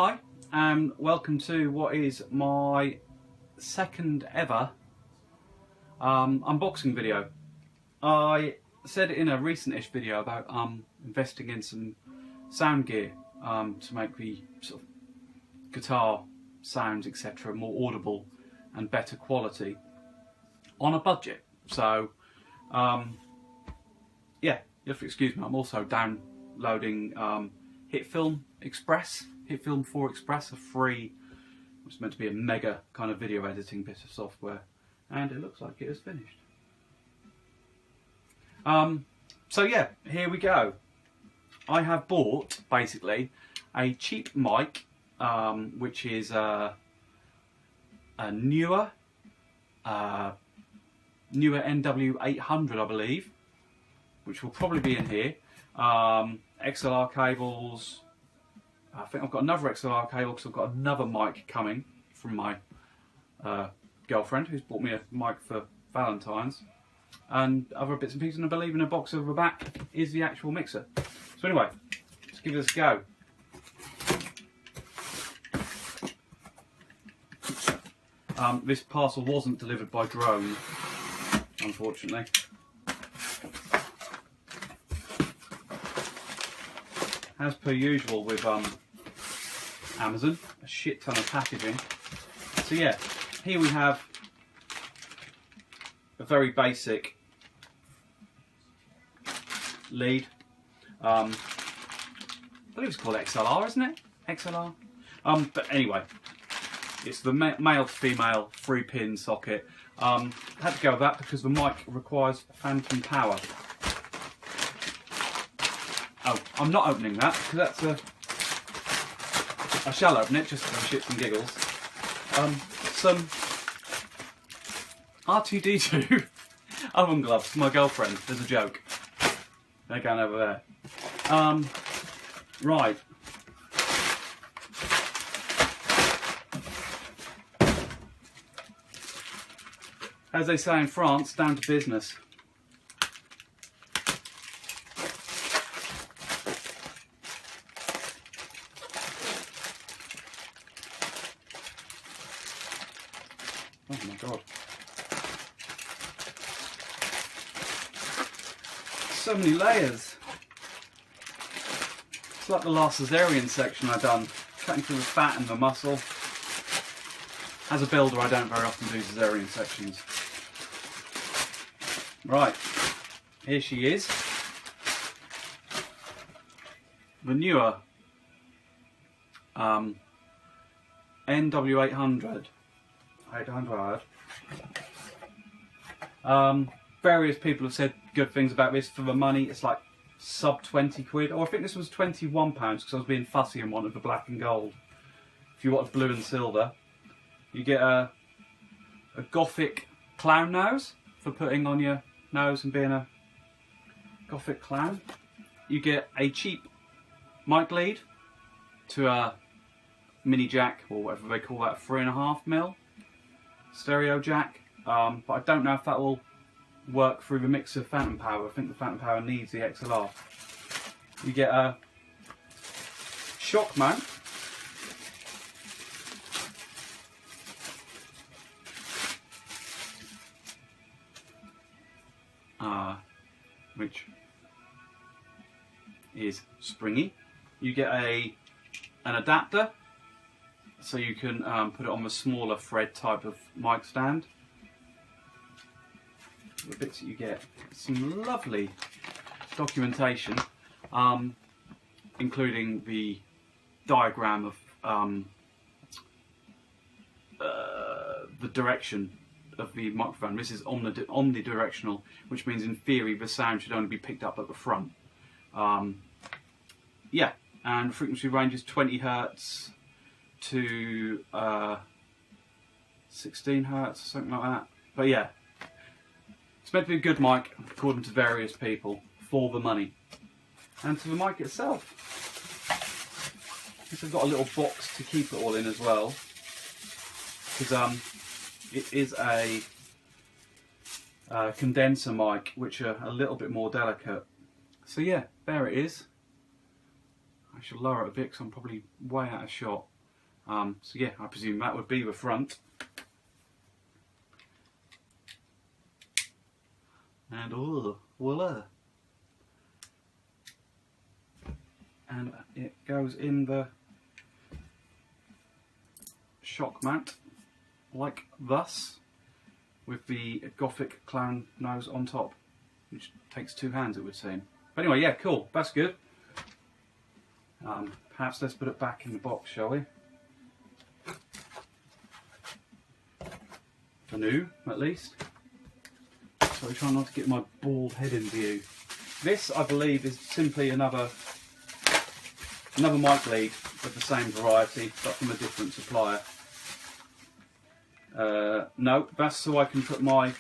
Hi, and welcome to what is my second ever unboxing video. I said in a recent-ish video about investing in some sound gear to make the sort of guitar sounds, etc., more audible and better quality on a budget. So yeah, you have to excuse me, I'm also downloading Hitfilm 4 Express, a free, it's meant to be a mega kind of video editing bit of software, and it looks like it is finished. So yeah, here we go. I have bought basically a cheap mic, which is a Neewer NW-800, I believe, which will probably be in here. XLR cables. I think I've got another XLR cable because I've got another mic coming from my girlfriend, who's bought me a mic for Valentine's, and other bits and pieces, and I believe in a box over the back is the actual mixer. So anyway, let's give this a go. This parcel wasn't delivered by drone, unfortunately. As per usual with Amazon, a shit ton of packaging. So yeah, here we have a very basic lead. I believe it's called XLR, isn't it? XLR. But anyway, it's the male to female 3-pin socket. I had to go with that because the mic requires phantom power. Oh, I'm not opening that because that's I shall open it just for shits and giggles. Some R2D2 oven gloves for my girlfriend. There's a joke. They're going over there. Right. As they say in France, down to business. Oh my god. So many layers. It's like the last cesarean section I've done. Cutting through the fat and the muscle. As a builder, I don't very often do cesarean sections. Right. Here she is. The Neewer NW-800. 800. Various people have said good things about this for the money. It's like sub 20 quid, or I think this was £21 because I was being fussy and wanted the black and gold. If you want blue and silver, you get a gothic clown nose for putting on your nose and being a gothic clown. You get a cheap mic lead to a mini jack, or whatever they call that, 3.5mm stereo jack, but I don't know if that will work through the mixer phantom power. I think the phantom power needs the XLR. You get a shock mount, which is springy. You get an adapter, so you can put it on the smaller thread type of mic stand. The bits that you get, some lovely documentation, including the diagram of the direction of the microphone. This is omnidirectional, which means in theory the sound should only be picked up at the front. Yeah, and frequency range is 20 Hz to 16 Hz, something like that. But yeah, it's meant to be a good mic, according to various people, for the money. And to the mic itself. I guess I've got a little box to keep it all in as well, because it is a condenser mic, which are a little bit more delicate. So yeah, there it is. I shall lower it a bit because I'm probably way out of shot. So yeah, I presume that would be the front. And voila! And it goes in the shock mount like thus, with the Gothic clown nose on top, which takes 2 hands, it would seem. But anyway, yeah, cool, that's good. Perhaps let's put it back in the box, shall we? For new, at least. So we try not to get my bald head in view. This, I believe, is simply another mic lead of the same variety, but from a different supplier. No, that's so I can put my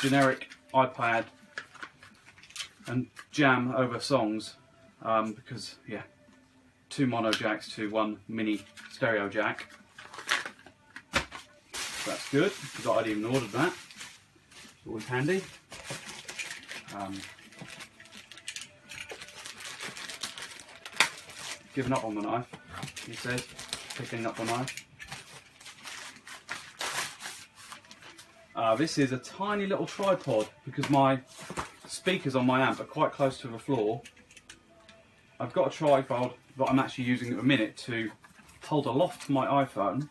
generic iPad and jam over songs, because yeah, 2 mono jacks to 1 mini stereo jack. That's good, because I'd even ordered that. Always handy. Giving up on the knife, he says, picking up the knife. This is a tiny little tripod because my speakers on my amp are quite close to the floor. I've got a tripod that I'm actually using at the minute to hold aloft my iPhone,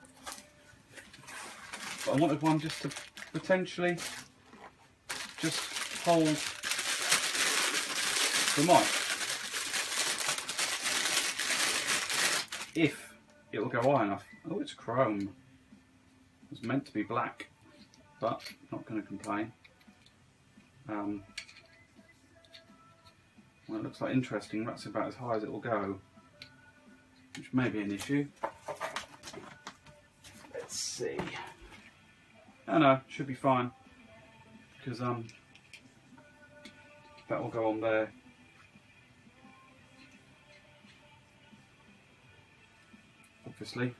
but I wanted one just to potentially just hold the mic, if it will go high enough. Oh, it's chrome. It was meant to be black, but not going to complain. Well, it looks like interesting. That's about as high as it will go, which may be an issue. Let's see. Oh no, should be fine, because that will go on there. Obviously.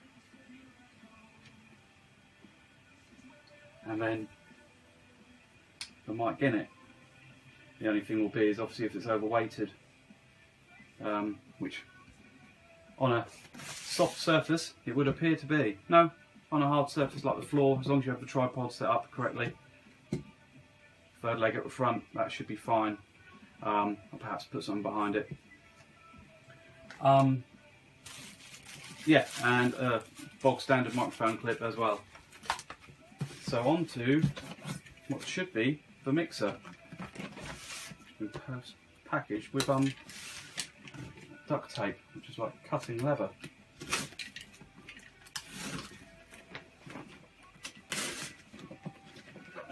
And then the mic in it. The only thing will be is obviously if it's overweighted, which on a soft surface it would appear to be. No, on a hard surface like the floor, as long as you have the tripod set up correctly, 3rd leg at the front, that should be fine. Or perhaps put something behind it. Yeah, and a bog standard microphone clip as well. So on to what should be the mixer. Packaged with duct tape, which is like cutting leather.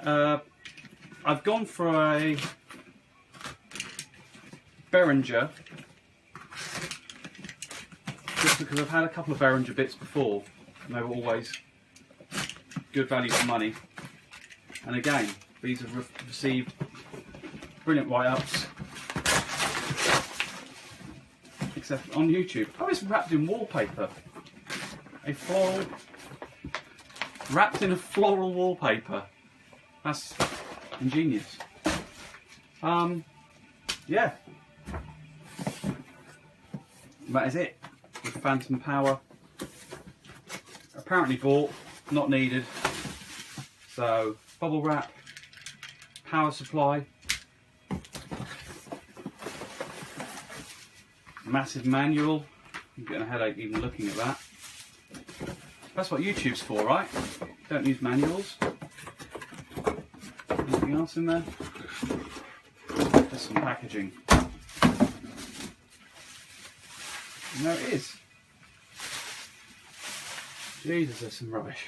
I've gone for a Behringer, just because I've had a couple of Behringer bits before and they were always good value for money. And again, these have received brilliant write-ups, except on YouTube. Oh, it's wrapped in wallpaper. A floral, wrapped in a floral wallpaper. That's ingenious. Yeah. That is it. With phantom power. Apparently bought, not needed. So, bubble wrap, power supply, massive manual. I'm getting a headache even looking at that. That's what YouTube's for, right? Don't use manuals. Anything else in there? There's some packaging. And there it is. Jesus, there's some rubbish.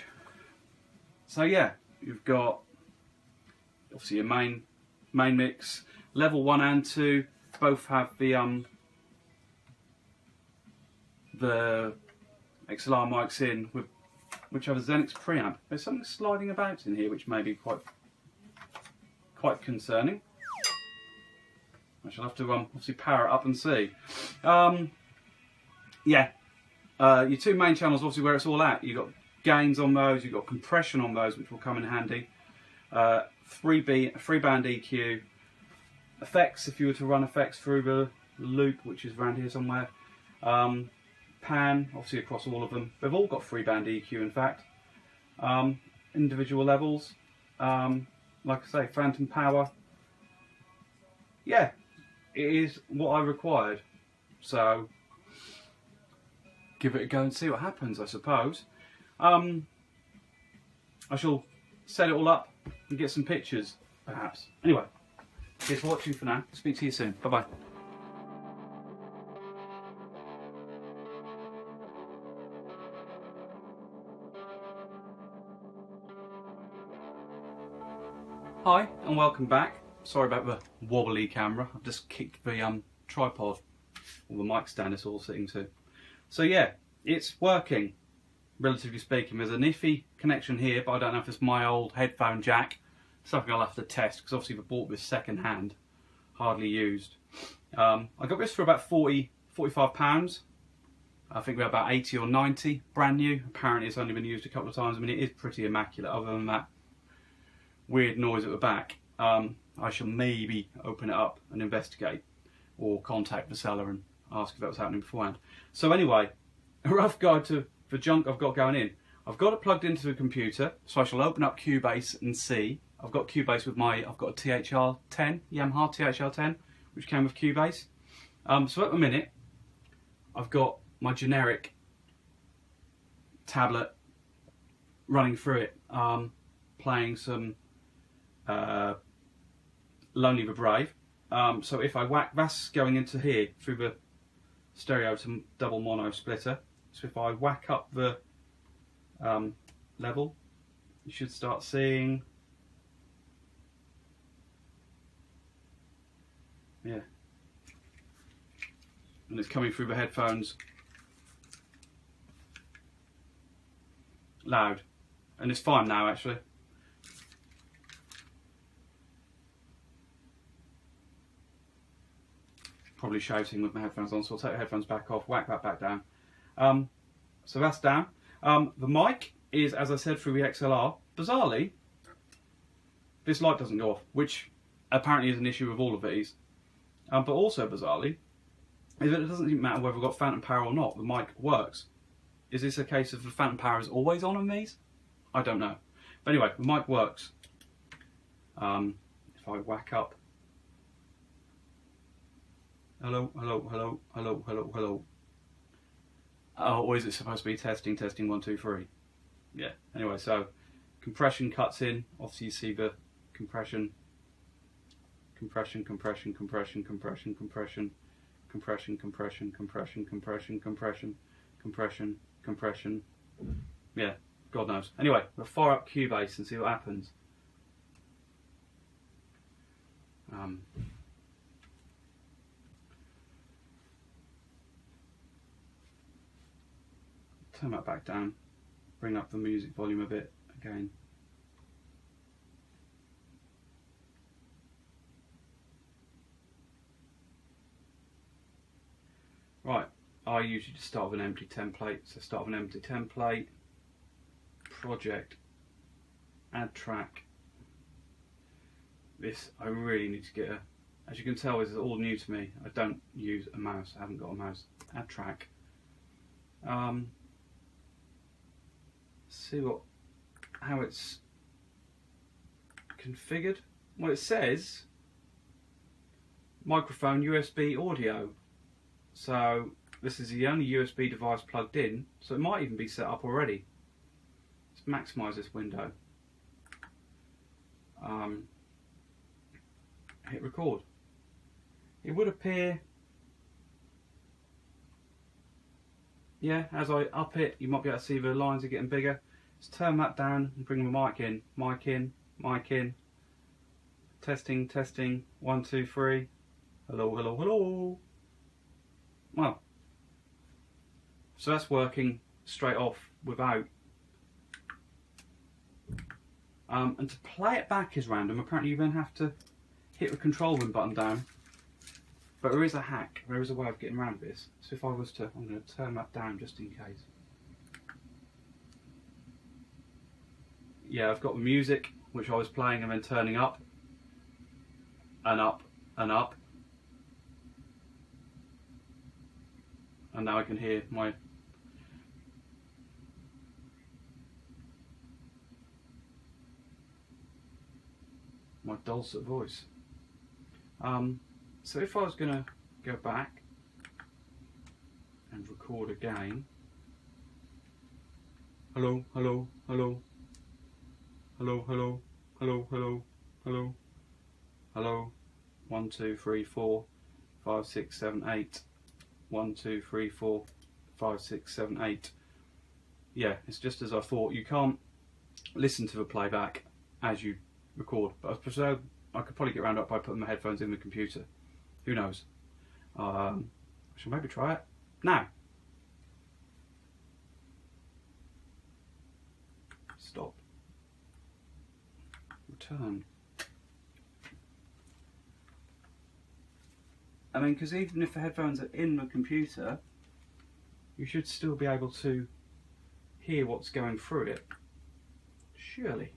So yeah, you've got obviously your main mix. Level 1 and 2 both have the XLR mics in, with which have a XENYX preamp. There's something sliding about in here which may be quite concerning. I shall have to obviously power it up and see. Yeah, your 2 main channels, obviously where it's all at. You've got gains on those, you've got compression on those, which will come in handy. 3band EQ, effects if you were to run effects through the loop, which is around here somewhere, Pan, obviously across all of them. They've all got 3-band EQ in fact. Individual levels. Like I say, phantom power. Yeah, it is what I required. So, give it a go and see what happens, I suppose. I shall set it all up and get some pictures, perhaps. Anyway, cheers for watching for now. Speak to you soon. Bye-bye. Hi, and welcome back. Sorry about the wobbly camera. I've just kicked the tripod, or the mic stand it's all sitting to. So yeah, it's working, relatively speaking. There's an iffy connection here, but I don't know if it's my old headphone jack. Something I'll have to test, because obviously we bought this second hand, hardly used. I got this for about £45. I think we're about 80 or 90, brand new. Apparently it's only been used a couple of times. I mean, it is pretty immaculate, other than that weird noise at the back. I shall maybe open it up and investigate, or contact the seller and ask if that was happening beforehand. So anyway, a rough guide to the junk I've got going in. I've got it plugged into the computer, so I shall open up Cubase and see. I've got Cubase with I've got a THR-10, Yamaha THR-10, which came with Cubase. So at the minute, I've got my generic tablet running through it, playing some Lonely the Brave. So if I whack, that's going into here through the stereo to double mono splitter. So if I whack up the level, you should start seeing, yeah, and it's coming through the headphones loud, and it's fine now actually. Probably shouting with my headphones on, so I'll take the headphones back off, whack that back down. So that's down. The mic is, as I said, through the XLR. Bizarrely, this light doesn't go off, which apparently is an issue with all of these. But also bizarrely, is that it doesn't even matter whether we've got phantom power or not, the mic works. Is this a case of the phantom power is always on these? I don't know. But anyway, the mic works. If I whack up, hello, hello, hello, hello, hello, hello. Oh, or is it supposed to be testing, testing, 1, 2, 3? Yeah, anyway, so compression cuts in. Obviously you see the compression, compression, compression, compression, compression, compression, compression, compression, compression, compression, compression, compression, compression. Yeah, God knows. Anyway, we'll fire up Cubase and see what happens. Turn that back down, bring up the music volume a bit again. Right, I usually just start with an empty template, so start with an empty template, project, add track. This, I really need to get a, as you can tell, this is all new to me. I don't use a mouse, I haven't got a mouse. Add track. See how it's configured. Well, it says microphone USB audio, so this is the only USB device plugged in, so it might even be set up already. Let's maximise this window. Hit record. It would appear, yeah, as I up it, you might be able to see the lines are getting bigger. Let's turn that down and bring the mic in. Mic in, mic in. Testing, testing, 1, 2, 3. Hello, hello, hello. Well, so that's working straight off without. And to play it back is random. Apparently you then have to hit the control room button down. But there is a hack, there is a way of getting around this. So if I was to, I'm going to turn that down just in case. Yeah, I've got the music, which I was playing and then turning up, and up, and up. and now I can hear my dulcet voice. So if I was going to go back and record again, hello, hello, hello, hello, hello, hello, hello, hello, hello, 1 2 3 4 5 6 7 8, 1 2 3 4 5 6 7 8. Yeah, it's just as I thought. You can't listen to the playback as you record, but I presume I could probably get around it by putting my headphones in the computer. Who knows? I shall maybe try it now. Stop. Return. I mean, because even if the headphones are in the computer, you should still be able to hear what's going through it. Surely.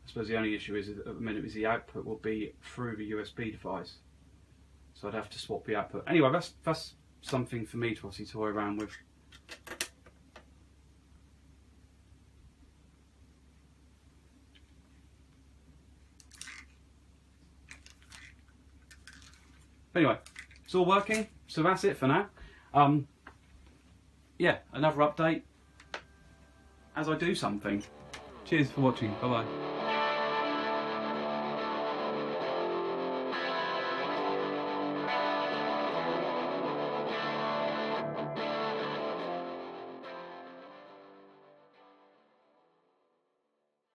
I suppose the only issue is at the minute is the output will be through the USB device, so I'd have to swap the output. Anyway, that's something for me to obviously toy around with. Anyway, it's all working, so that's it for now. Yeah, another update as I do something. Cheers for watching. Bye bye.